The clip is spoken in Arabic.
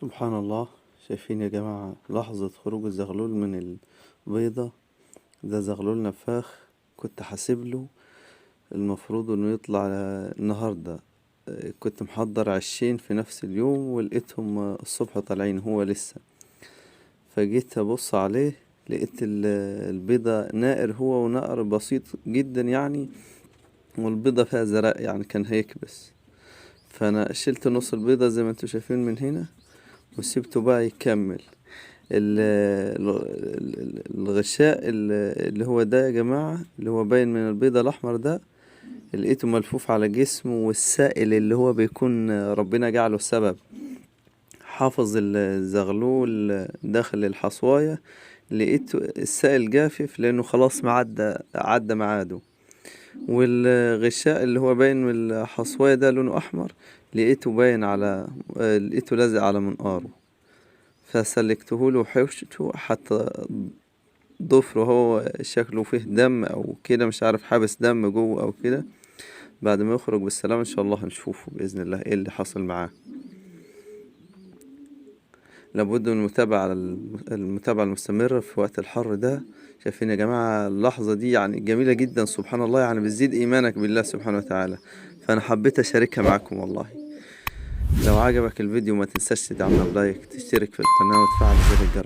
سبحان الله. شايفين يا جماعة لحظة خروج الزغلول من البيضة؟ ده زغلول نفاخ. كنت حاسبله المفروض انه يطلع النهاردة. كنت محضر 20 في نفس اليوم ولقيتهم الصبح طالعين هو لسه. فجيت ابص عليه لقيت البيضة نائر، هو ونقر بسيط جدا يعني، والبيضة فيها زرق يعني كان هيكبس. فانا شلت نص البيضة زي ما انتوا شايفين من هنا وسيبته بقى يكمل. الغشاء اللي هو ده يا جماعة، اللي هو باين من البيضة الأحمر ده، لقيته ملفوف على جسمه، والسائل اللي هو بيكون ربنا جعله السبب حافظ الزغلول داخل الحصواية. لقيته السائل جافف لأنه خلاص عدى ميعاده. والغشاء اللي هو باين من الحصواية ده لونه أحمر، لقيته باين على لقيته لازق على منقاره. فسلكته له وحوشته حتى ضفره هو شكله فيه دم او كده، مش عارف حابس دم جوه او كده. بعد ما يخرج بالسلامة ان شاء الله هنشوفه باذن الله ايه اللي حصل معاه. لابد من المتابعة المستمرة في وقت الحر ده. شايفين يا جماعة اللحظة دي يعني جميلة جدا، سبحان الله، يعني بتزيد ايمانك بالله سبحانه وتعالى. فانا حبيت اشاركها معاكم والله. لو عجبك الفيديو ما تنساش تدعمنا بلايك، تشترك في القناة وتفعل زر الجرس.